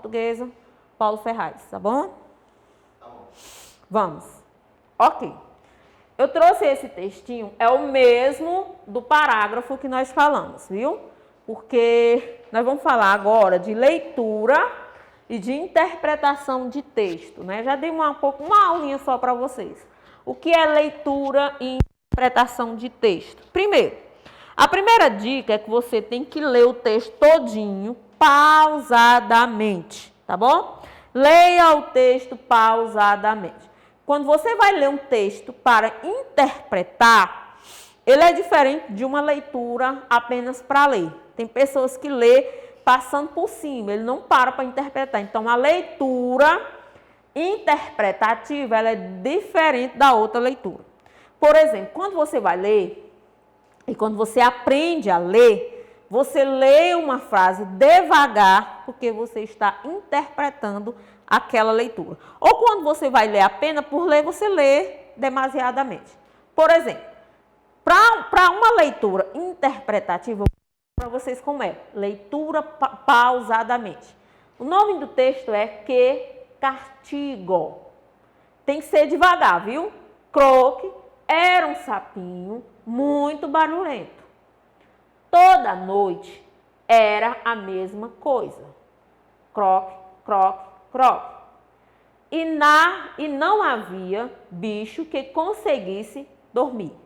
portuguesa, Paulo Ferraz, tá bom? Tá bom. Vamos. Ok. Eu trouxe esse textinho, é o mesmo do parágrafo que nós falamos, viu? Porque nós vamos falar agora de leitura e de interpretação de texto, né? Já dei uma aulinha só para vocês. O que é leitura e interpretação de texto? Primeiro, a primeira dica é que você tem que ler o texto todinho, pausadamente, tá bom? Leia o texto pausadamente. Quando você vai ler um texto para interpretar, ele é diferente de uma leitura apenas para ler. Tem pessoas que lê passando por cima, ele não para interpretar. Então, a leitura interpretativa, ela é diferente da outra leitura. Por exemplo, quando você vai ler, e quando você aprende a ler, você lê uma frase devagar, porque você está interpretando aquela leitura. Ou quando você vai ler apenas por ler, você lê demasiadamente. Por exemplo, para uma leitura interpretativa, para vocês como é? Leitura pausadamente. O nome do texto é Que Castigo. Tem que ser devagar, viu? Croque era um sapinho muito barulhento. Toda noite era a mesma coisa. Croque, croque, croque. E não havia bicho que conseguisse dormir.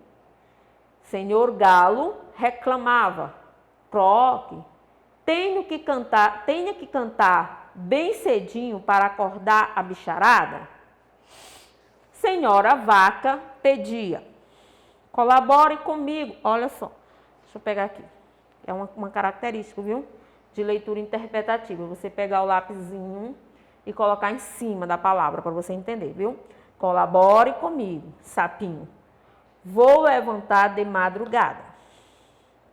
Senhor Galo reclamava: croque, tenha que cantar bem cedinho para acordar a bicharada. Senhora Vaca pedia: colabore comigo. Olha só, deixa eu pegar aqui. É uma característica, viu? De leitura interpretativa. Você pegar o lápisinho e colocar em cima da palavra para você entender, viu? Colabore comigo, sapinho. Vou levantar de madrugada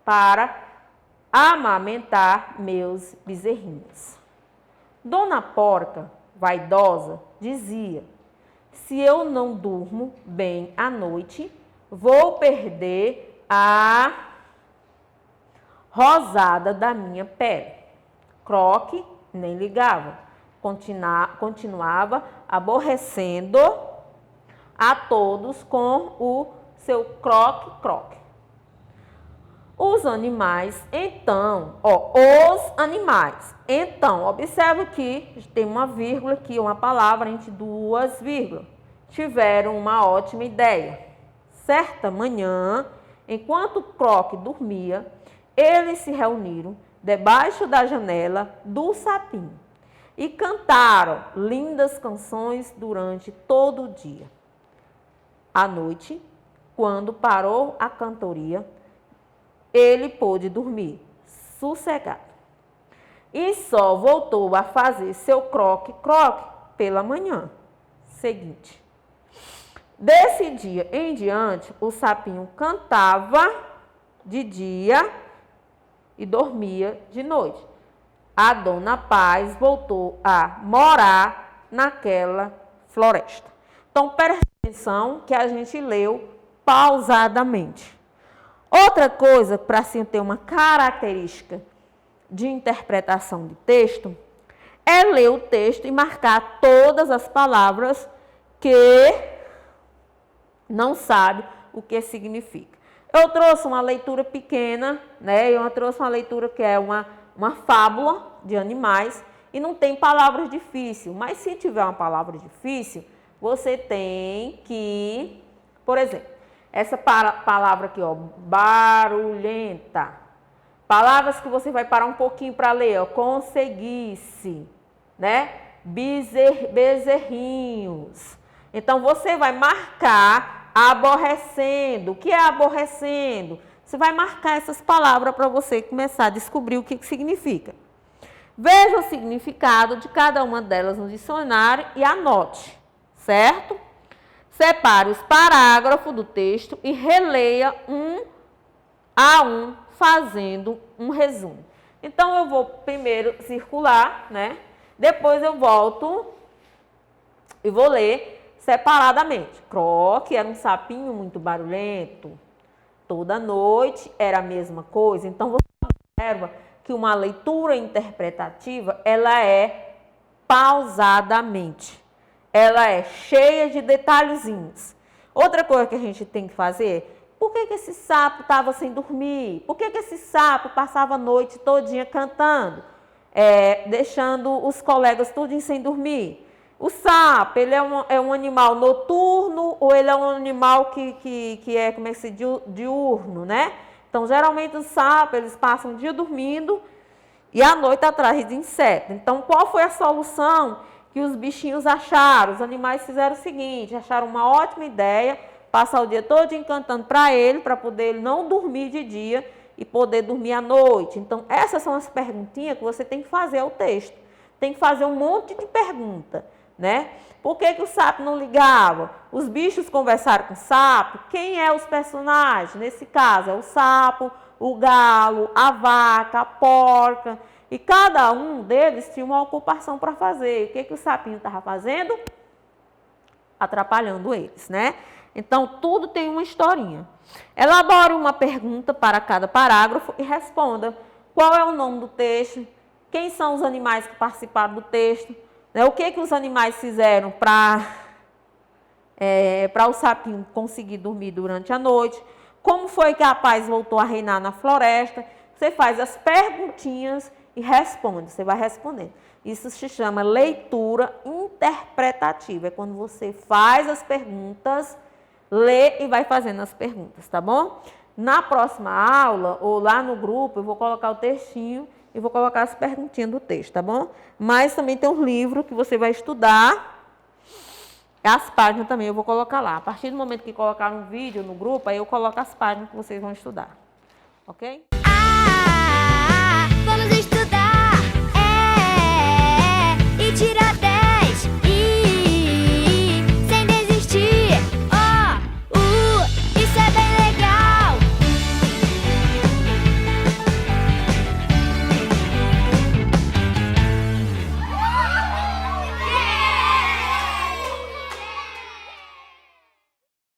para amamentar meus bezerrinhos. Dona Porca, vaidosa, dizia: se eu não durmo bem à noite, vou perder a rosada da minha pele. Croque nem ligava. Continuava aborrecendo a todos com o seu croque-croque. Os animais, então, observa que tem uma vírgula aqui, uma palavra entre duas vírgulas. Tiveram uma ótima ideia. Certa manhã, enquanto Croque dormia, eles se reuniram debaixo da janela do sapinho e cantaram lindas canções durante todo o dia. À noite, quando parou a cantoria, ele pôde dormir sossegado e só voltou a fazer seu croque-croque pela manhã seguinte. Desse dia em diante, o sapinho cantava de dia e dormia de noite. A Dona Paz voltou a morar naquela floresta. Então, presta atenção que a gente leu pausadamente. Outra coisa, para assim ter uma característica de interpretação de texto, é ler o texto e marcar todas as palavras que não sabe o que significa. Eu trouxe uma leitura pequena, né? Eu trouxe uma leitura que é uma fábula de animais e não tem palavras difíceis. Mas se tiver uma palavra difícil, você tem que, por exemplo, essa palavra aqui, ó, barulhenta. Palavras que você vai parar um pouquinho para ler, ó, conseguisse, né? Bezerrinhos. Então, você vai marcar aborrecendo. O que é aborrecendo? Você vai marcar essas palavras para você começar a descobrir o que significa. Veja o significado de cada uma delas no dicionário e anote, certo? Separe os parágrafos do texto e releia um a um, fazendo um resumo. Então, eu vou primeiro circular, né? Depois eu volto e vou ler separadamente. Croque era um sapinho muito barulhento. Toda noite era a mesma coisa. Então, você observa que uma leitura interpretativa, ela é pausadamente. Ela é cheia de detalhezinhos. Outra coisa que a gente tem que fazer, por que esse sapo estava sem dormir? Por que esse sapo passava a noite todinha cantando, deixando os colegas tudinho sem dormir? O sapo, ele é um animal noturno ou ele é um animal que é, como é que se diz, diurno, né? Então, geralmente os sapos, eles passam o dia dormindo e à noite atrás de inseto. Então, qual foi a solução que os bichinhos acharam? Os animais fizeram o seguinte, acharam uma ótima ideia, passar o dia todo encantando para ele, para poder ele não dormir de dia e poder dormir à noite. Então, essas são as perguntinhas que você tem que fazer ao texto. Tem que fazer um monte de pergunta, né? Por que o sapo não ligava? Os bichos conversaram com o sapo? Quem é os personagens? Nesse caso, é o sapo, o galo, a vaca, a porca. E cada um deles tinha uma ocupação para fazer. O que o sapinho estava fazendo? Atrapalhando eles, né? Então, tudo tem uma historinha. Elabore uma pergunta para cada parágrafo e responda. Qual é o nome do texto? Quem são os animais que participaram do texto? O que os animais fizeram para o sapinho conseguir dormir durante a noite? Como foi que a paz voltou a reinar na floresta? Você faz as perguntinhas e responde, você vai respondendo. Isso se chama leitura interpretativa. É quando você faz as perguntas, lê e vai fazendo as perguntas, tá bom? Na próxima aula, ou lá no grupo, eu vou colocar o textinho e vou colocar as perguntinhas do texto, tá bom? Mas também tem um livro que você vai estudar. As páginas também eu vou colocar lá. A partir do momento que colocar um vídeo no grupo, aí eu coloco as páginas que vocês vão estudar. Ok?